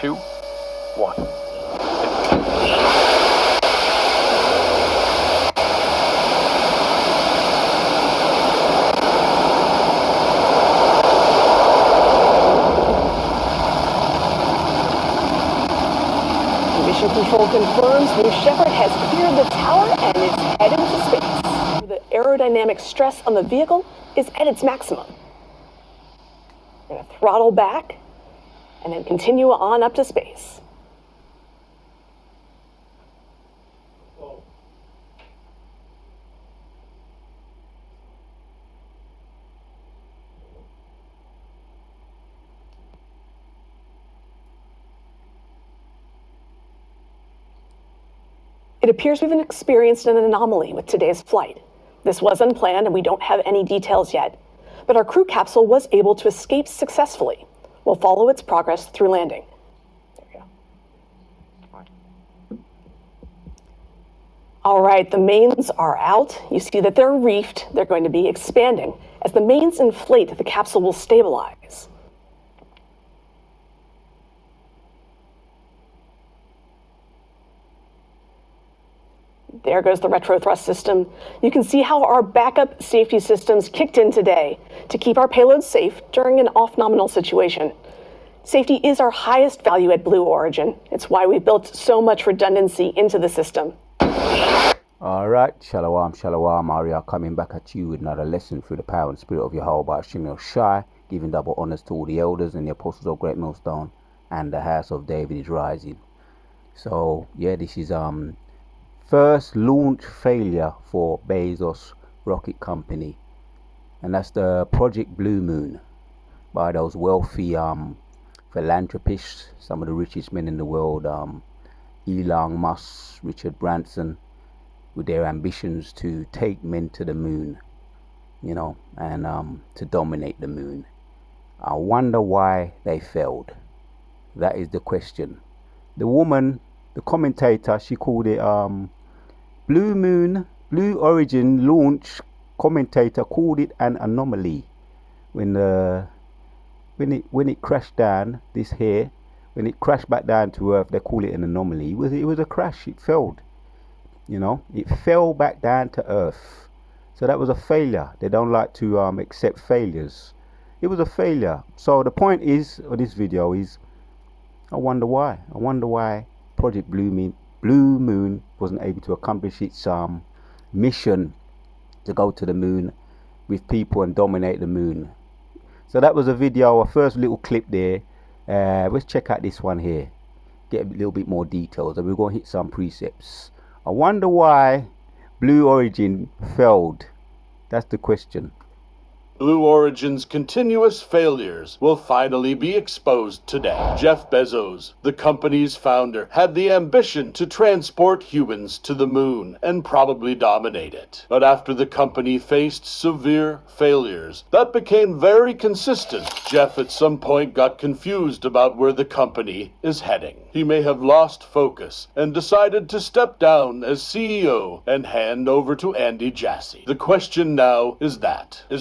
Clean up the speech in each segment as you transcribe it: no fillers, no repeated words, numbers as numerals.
2, 1. Mission Control confirms New Shepard has cleared the tower and is heading to space. The aerodynamic stress on the vehicle is at its maximum. We're going to throttle back and then continue on up to space. It appears we've experienced an anomaly with today's flight. This was unplanned and we don't have any details yet, but our crew capsule was able to escape successfully. We'll follow its progress through landing. There we go. All right, the mains are out. You see that they're reefed. They're going to be expanding. As the mains inflate, the capsule will stabilize. There goes the retro thrust system. You can see how our backup safety systems kicked in today to keep our payload safe during an off-nominal situation. Safety is our highest value at Blue Origin. It's why we built so much redundancy into the system. All right, Shalom, Maria coming back at you with another lesson through the power and spirit of Yahweh Shem Shai, giving double honors to all the elders and the apostles of Great Millstone, and the house of David is rising. So yeah, this is first launch failure for Bezos rocket company, and that's the Project Blue Moon by those wealthy philanthropists, some of the richest men in the world, Elon Musk, Richard Branson, with their ambitions to take men to the moon, you know, and to dominate the moon. I wonder why they failed. That is the question. The woman, the commentator, she called it Blue Origin launch commentator called it an anomaly when it crashed down. When it crashed back down to Earth, they call it an anomaly. It was a crash. It failed. You know, it fell back down to Earth. So that was a failure. They don't like to accept failures. It was a failure. So the point is of this video is, I wonder why. I wonder why Project Blue Moon wasn't able to accomplish its mission to go to the moon with people and dominate the moon. So that was a video, a first little clip there. Let's check out this one here, get a little bit more details, and we're going to hit some precepts. I wonder why Blue Origin failed. That's the question. Blue Origin's continuous failures will finally be exposed today. Jeff Bezos, the company's founder, had the ambition to transport humans to the moon and probably dominate it. But after the company faced severe failures that became very consistent, Jeff at some point got confused about where the company is heading. He may have lost focus and decided to step down as CEO and hand over to Andy Jassy. The question now is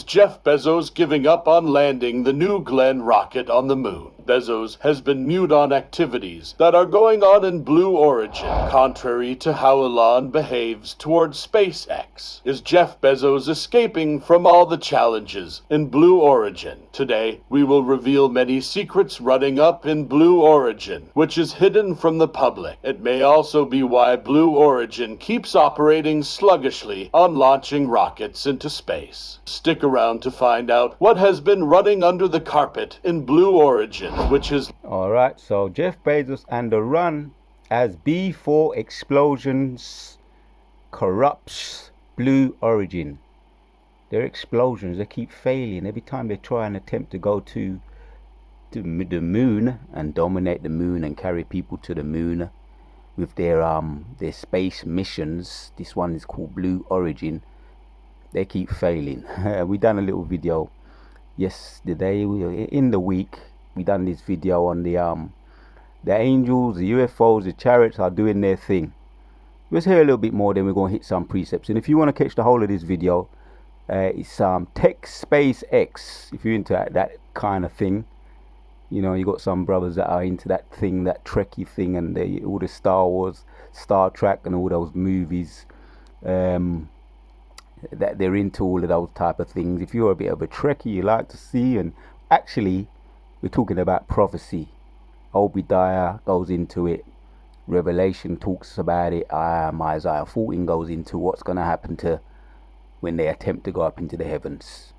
Jeff Bezos giving up on landing the New Glenn rocket on the moon? Bezos has been mute on activities that are going on in Blue Origin, contrary to how Elon behaves towards SpaceX. Is Jeff Bezos escaping from all the challenges in Blue Origin? Today, we will reveal many secrets running up in Blue Origin, which is hidden from the public. It may also be why Blue Origin keeps operating sluggishly on launching rockets into space. Stick around to find out what has been running under the carpet in Blue Origin, which is... Alright, so Jeff Bezos and the run as B4 explosions corrupts Blue Origin. Their explosions, they keep failing every time they try and attempt to go to the moon and dominate the moon and carry people to the moon with their space missions. This one is called Blue Origin. They keep failing. We done a little video yesterday, in the week. We done this video on the angels, the UFOs, the chariots are doing their thing. Let's hear a little bit more, then we're going to hit some precepts. And if you want to catch the whole of this video, it's Tech Space X. If you're into that kind of thing, You know, you got some brothers that are into that thing, that Trekkie thing, and all the Star Wars, Star Trek, and all those movies. That they're into all of those type of things. If you're a bit of a Trekkie, you like to see, and actually, we're talking about prophecy. Obadiah goes into it. Revelation talks about it. Isaiah 14 goes into what's going to happen to when they attempt to go up into the heavens.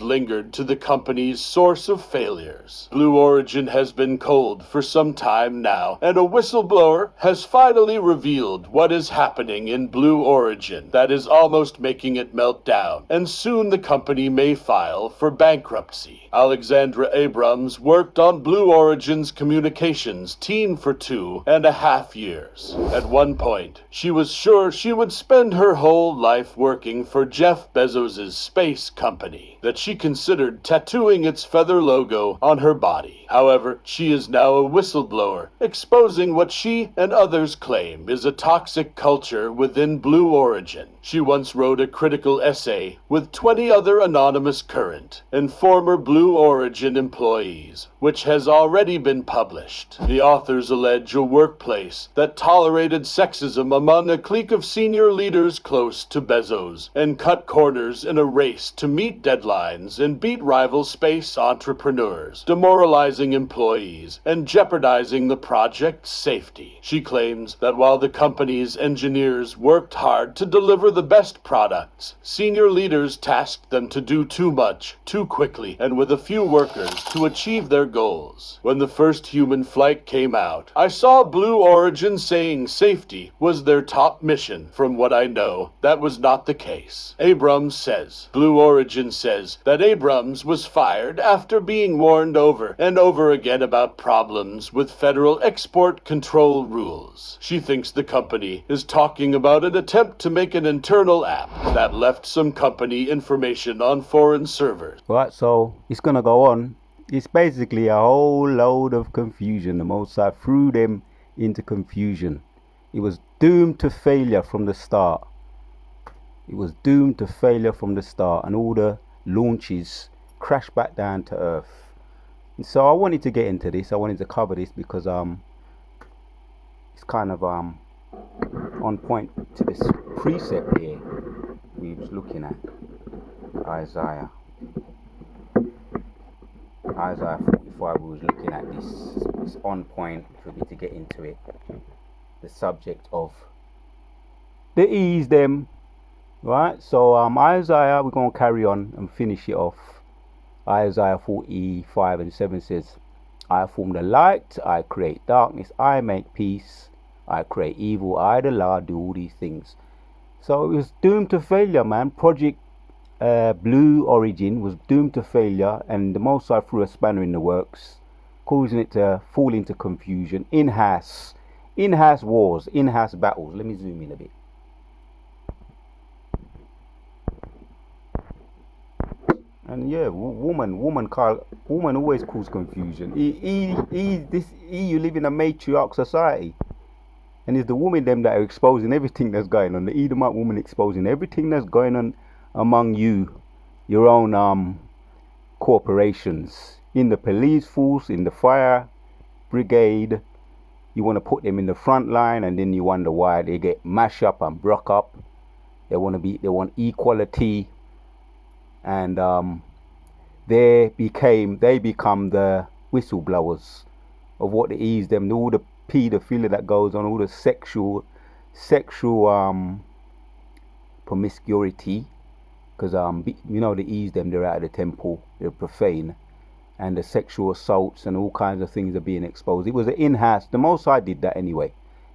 Lingered to the company's source of failures. Blue Origin has been cold for some time now, and a whistleblower has finally revealed what is happening in Blue Origin that is almost making it melt down, and soon the company may file for bankruptcy. Alexandra Abrams worked on Blue Origin's communications team for 2.5 years. At one point, she was sure she would spend her whole life working for Jeff Bezos' space company, that she considered tattooing its feather logo on her body. However, she is now a whistleblower, exposing what she and others claim is a toxic culture within Blue Origin. She once wrote a critical essay with 20 other anonymous current and former Blue Origin employees, which has already been published. The authors allege a workplace that tolerated sexism among a clique of senior leaders close to Bezos and cut corners in a race to meet deadlines and beat rival space entrepreneurs, demoralizing employees and jeopardizing the project's safety. She claims that while the company's engineers worked hard to deliver the best products, senior leaders tasked them to do too much, too quickly, and with a few workers to achieve their goals. When the first human flight came out, I saw Blue Origin saying safety was their top mission. From what I know, that was not the case. Abrams says, Blue Origin says that Abrams was fired after being warned over and over again about problems with federal export control rules. She thinks the company is talking about an attempt to make an internal app that left some company information on foreign servers. Right, so it's going to go on. It's basically a whole load of confusion. The Most High threw them into confusion. It was doomed to failure from the start. It was doomed to failure from the start, and all the launches crashed back down to earth. And so I wanted to get into this. I wanted to cover this because it's kind of on point to this precept here we was looking at. Isaiah 45, we was looking at this. It's on point for me to get into it. The subject of the ease them. Right, so Isaiah, we're going to carry on and finish it off. Isaiah 45:7 says, I form the light, I create darkness, I make peace, I create evil, I the Lord do all these things. So it was doomed to failure, man. Project Blue Origin was doomed to failure, and the Most High threw a spanner in the works, causing it to fall into confusion. In-house wars, in-house battles. Let me zoom in a bit. And yeah, woman always cause confusion. You live in a matriarch society, and it's the women them that are exposing everything that's going on. The Edomite woman exposing everything that's going on among you, your own corporations, in the police force, in the fire brigade. You want to put them in the front line, and then you wonder why they get mashed up and broke up. They want equality. And they become the whistleblowers of what they ease them, all the pedophilia that goes on, all the sexual promiscuity, because they ease them, they're out of the temple, they're profane, and the sexual assaults and all kinds of things are being exposed. It was an in-house. The Most High did that anyway.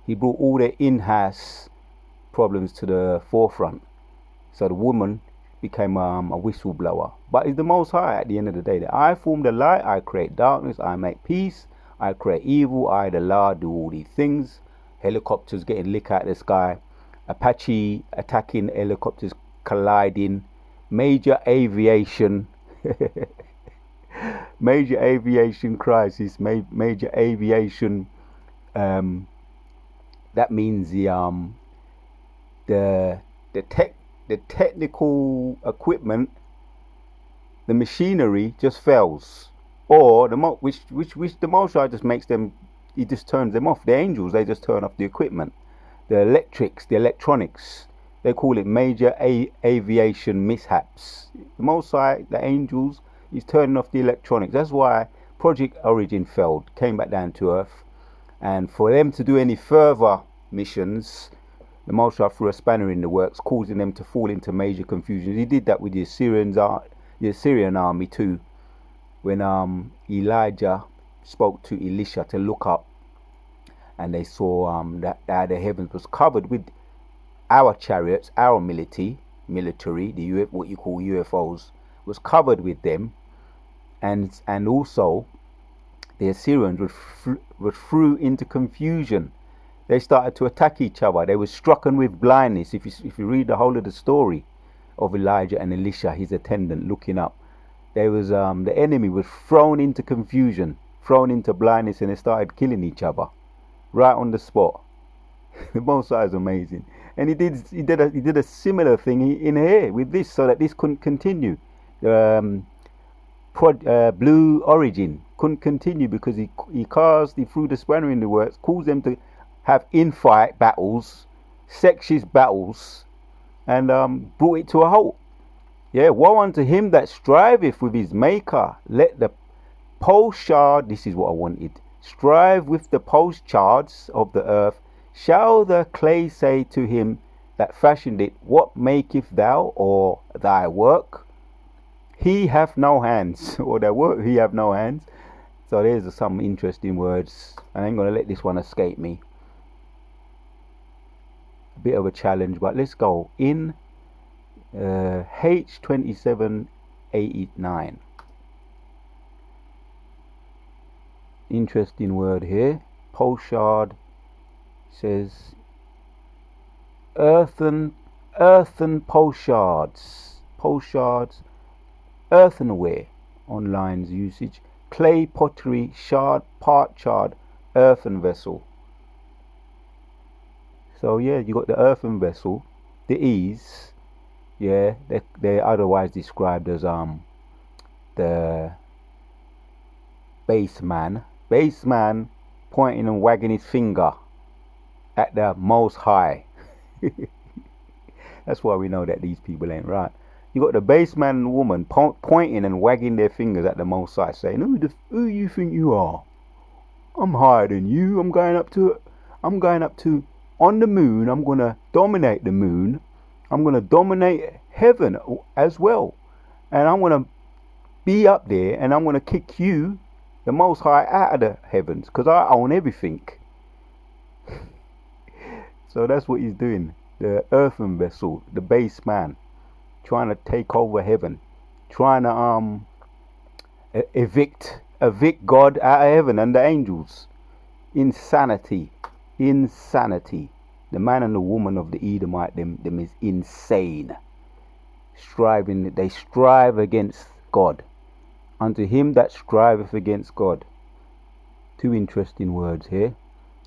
He brought all the in-house problems to the forefront. So the woman became a whistleblower. But it's the Most High at the end of the day. That I form the light, I create darkness, I make peace, I create evil, I the Lord do all these things. Helicopters getting licked out of the sky, Apache attacking helicopters, colliding, major aviation crisis, major aviation. That means the technical equipment, the machinery just fails. or which the Most High just makes them. He just turns them off. The angels, they just turn off the equipment, the electrics, the electronics. They call it major aviation mishaps. The Most High, the angels, is turning off the electronics. That's why Project Origin failed, came back down to Earth, and for them to do any further missions, the Most High threw a spanner in the works, causing them to fall into major confusion. He did that with the Assyrian army too, when Elijah spoke to Elisha to look up, and they saw that the heavens was covered with our chariots, our military, what you call UFOs, was covered with them, and also the Assyrians were through into confusion. They started to attack each other. They were strucken with blindness. If you read the whole of the story of Elijah and Elisha, his attendant, looking up, there was the enemy was thrown into confusion, thrown into blindness, and they started killing each other right on the spot. The Most High is amazing, and he did a similar thing in here with this, so that this couldn't continue. Blue Origin couldn't continue because he threw the spanner in the works, caused them to have in-fight battles, sexist battles, and brought it to a halt. Yeah, woe unto him that striveth with his maker. Let the pole shard, this is what I wanted, strive with the post shards of the earth. Shall the clay say to him that fashioned it, what maketh thou, or thy work? He hath no hands, or their work, he have no hands. So there's some interesting words. I ain't going to let this one escape me. A bit of a challenge, but let's go. In H2789. Interesting word here. Polshard says earthen polshards, earthenware on lines usage, clay, pottery, shard, part charred, earthen vessel. So yeah, you got the earthen vessel, the ease. Yeah, they're otherwise described as the base man pointing and wagging his finger at the Most High. That's why we know that these people ain't right. You got the base man and woman pointing and wagging their fingers at the Most High, saying, "Who you think you are? I'm higher than you. I'm going up to on the moon. I'm gonna dominate the moon. I'm gonna dominate heaven as well, and I'm gonna be up there, and I'm gonna kick you, the Most High, out of the heavens, because I own everything." So that's what he's doing. The earthen vessel, the base man, trying to take over heaven, trying to evict God out of heaven and the angels. Insanity. The man and the woman of the Edomite, them is insane. They strive against God. Unto him that striveth against God. Two interesting words here.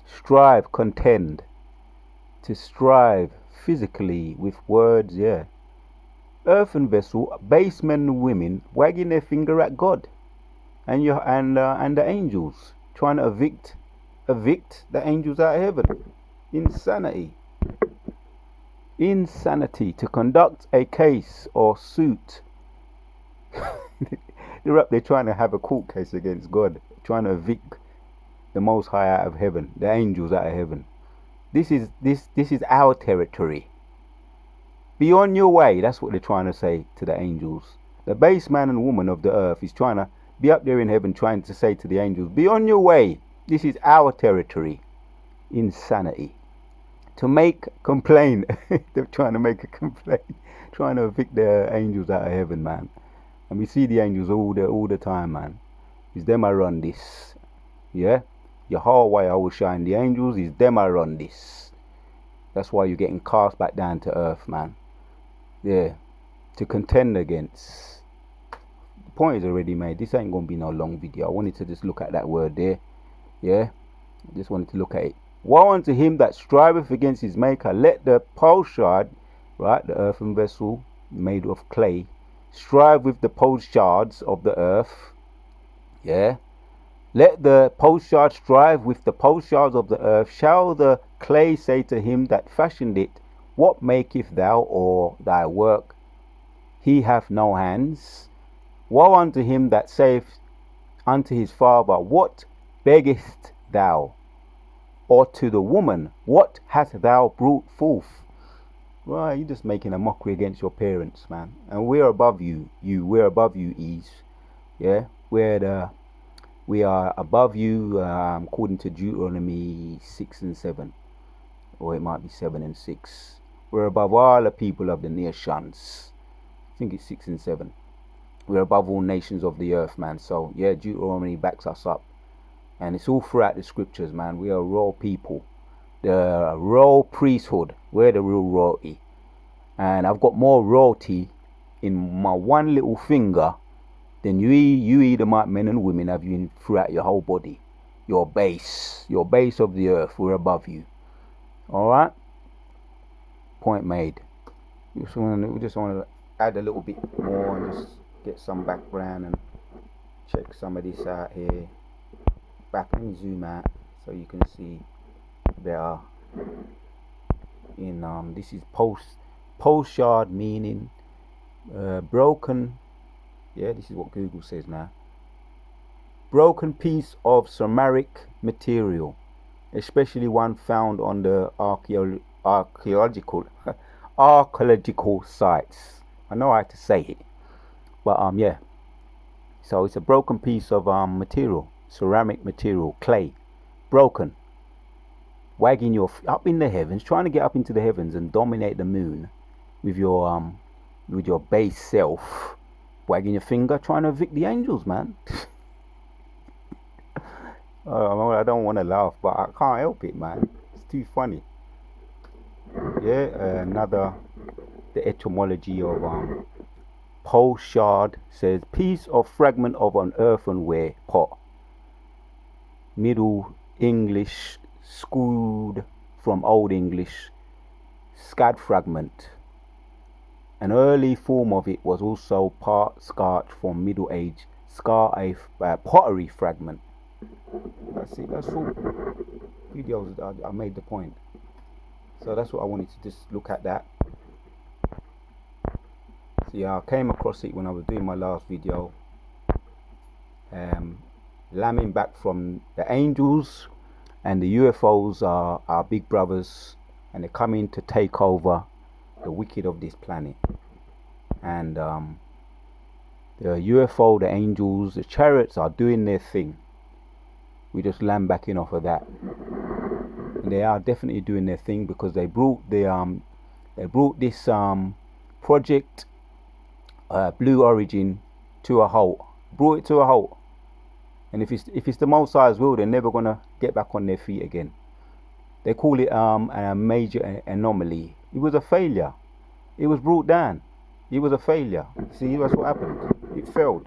Strive, contend. To strive physically with words, yeah. Earthen vessel, base men and women wagging their finger at God, and the angels, trying to evict the angels out of heaven. Insanity. To conduct a case or suit. They're up there trying to have a court case against God, trying to evict the Most High out of heaven, the angels out of heaven. This is our territory. Be on your way. That's what they're trying to say to the angels. The base man and woman of the earth is trying to be up there in heaven, trying to say to the angels, be on your way. This is our territory. Insanity. To complain. They're trying to make a complaint, trying to evict the angels out of heaven, man. And we see the angels all the time, man. It's them I run this. Yeah? Yahweh, I will shine the angels. It's them I run this. That's why you're getting cast back down to earth, man. Yeah. To contend against. The point is already made. This ain't going to be no long video. I wanted to just look at that word there. Yeah? I just wanted to look at it. Woe unto him that striveth against his maker. Let the potsherd, right, the earthen vessel made of clay, strive with the potsherds of the earth. Yeah. Let the potsherd strive with the potsherds of the earth. Shall the clay say to him that fashioned it, what makest thou, or thy work? He hath no hands. Woe unto him that saith unto his father, what beggest thou? Or to the woman, what hast thou brought forth? Right, you're just making a mockery against your parents, man. And we're above you. We're above you, Eve. Yeah, we are above you, according to Deuteronomy 6 and 7, or it might be 7 and 6. We're above all the people of the nations. I think it's 6 and 7. We're above all nations of the earth, man. So yeah, Deuteronomy backs us up, and it's all throughout the scriptures, man. We are royal people, the royal priesthood. We're the real royalty, and I've got more royalty in my one little finger than you Edomite men and women have you throughout your whole body. Your base of the earth. We're above you. All right. Point made. We just want to add a little bit more and just get some background and check some of this out here. Back and zoom out so you can see better. In this is potsherd, meaning broken. Yeah, this is what Google says now. Broken piece of ceramic material, especially one found on the archaeological sites. I know how to say it, but yeah. So it's a broken piece of material, ceramic material, clay, broken. Wagging your up in the heavens, trying to get up into the heavens and dominate the moon with your base self. Wagging your finger, trying to evict the angels, man. I don't want to laugh, but I can't help it, man. It's too funny. Yeah, the etymology of potsherd says piece or fragment of an earthenware pot. Middle English, screwed from Old English, scad fragment. An early form of it was also part scarred from Middle Age, pottery fragment. That's it. That's all videos. I made the point. So that's what I wanted to just look at that. So yeah, I came across it when I was doing my last video. Lambing back from the angels, and the UFOs are our big brothers, and they're coming to take over the wicked of this planet. And the UFO, the angels, the chariots are doing their thing. We just land backing off of that, and they are definitely doing their thing because they brought this project Blue Origin to a halt. Brought it to a halt, and if it's the Most High's will, they're never gonna get back on their feet again. They call it a major anomaly. It was a failure. It was brought down. It was a failure. See, that's what happened. It failed.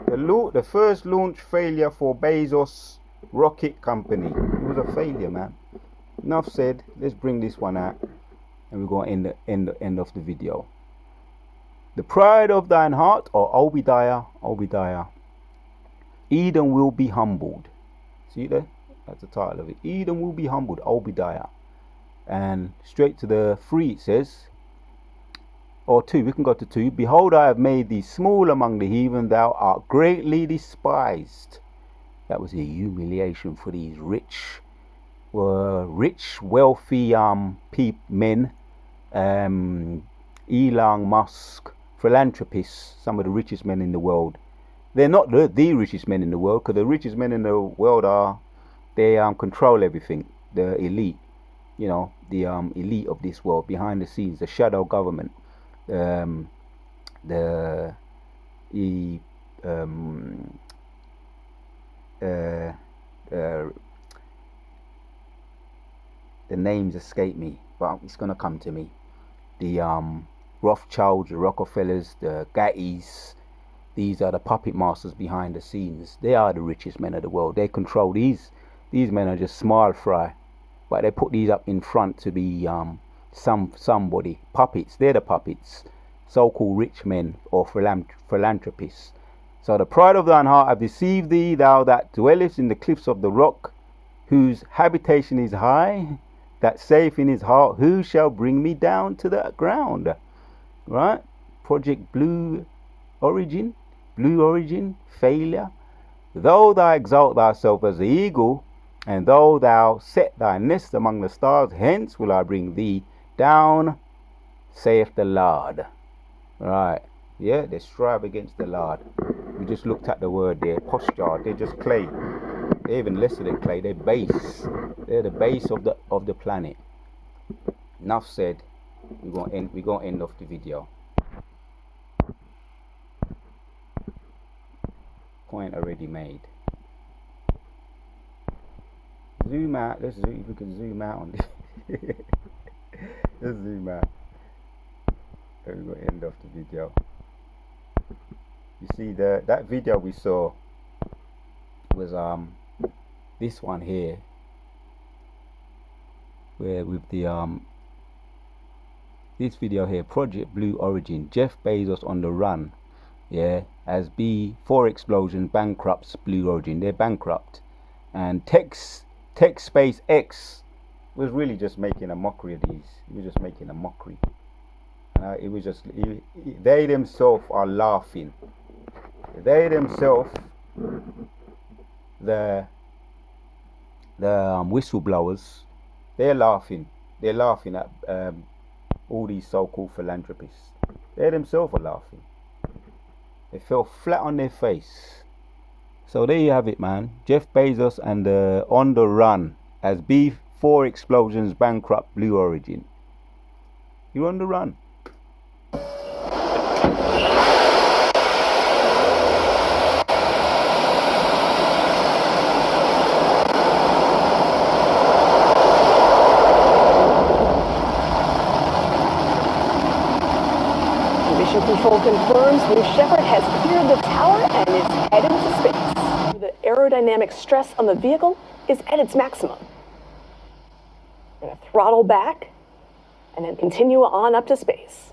The first launch failure for Bezos rocket company. It was a failure, man. Enough said. Let's bring this one out, and we're going to end of the video. The pride of thine heart, or Obadiah. Eden will be humbled. See there? That's the title of it. Eden will be humbled. Obadiah. And straight to the 3 it says, or 2, we can go to 2. Behold, I have made thee small among the heathen, thou art greatly despised. That was a humiliation for these rich, wealthy men, Elon Musk, philanthropists, some of the richest men in the world. They're not the richest men in the world, because the richest men in the world they control everything. The elite, the elite of this world, behind the scenes, the shadow government, the names escape me, but it's gonna come to me. The Rothschilds, the Rockefellers, the Gattis. These are the puppet masters behind the scenes. They are the richest men of the world. They control these. These men are just small fry, but they put these up in front to be somebody. Puppets. They're the puppets. So-called rich men or philanthropists. So the pride of thine heart have deceived thee, thou that dwellest in the cliffs of the rock, whose habitation is high, that saith in his heart, who shall bring me down to the ground? Right? Project Blue Origin, failure. Though thou exalt thyself as the eagle, and though thou set thy nest among the stars, hence will I bring thee down, saith the Lord. Right. Yeah, they strive against the Lord. We just looked at the word there, posture. They're just clay. They're even lesser than clay. They're base. They're the base of the planet. Enough said. We're gonna end off the video. Point already made. Zoom out. Let's see if we can zoom out on this. Let's zoom out. And we're gonna end off the video. You see that video we saw was this one here, where with the this video here, Project Blue Origin, Jeff Bezos on the run, yeah, as B4 explosion bankrupts Blue Origin. They're bankrupt, and Tech Space X was really just making a mockery of these. He was just making a mockery. It was just they themselves are laughing. They themselves, the whistleblowers, they're laughing. They're laughing at all these so-called philanthropists. They themselves are laughing. They fell flat on their face. So there you have it, man. Jeff Bezos and on the run as B4 explosions bankrupt Blue Origin. You're on the run. Mission Control confirms New Shepard has cleared the tower and is headed to space. The aerodynamic stress on the vehicle is at its maximum. We're going to throttle back and then continue on up to space.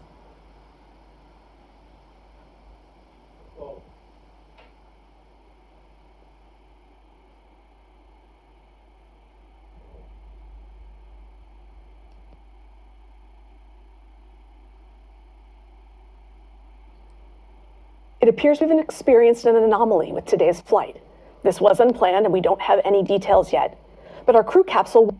It appears we've experienced an anomaly with today's flight. This was unplanned and we don't have any details yet, but our crew capsule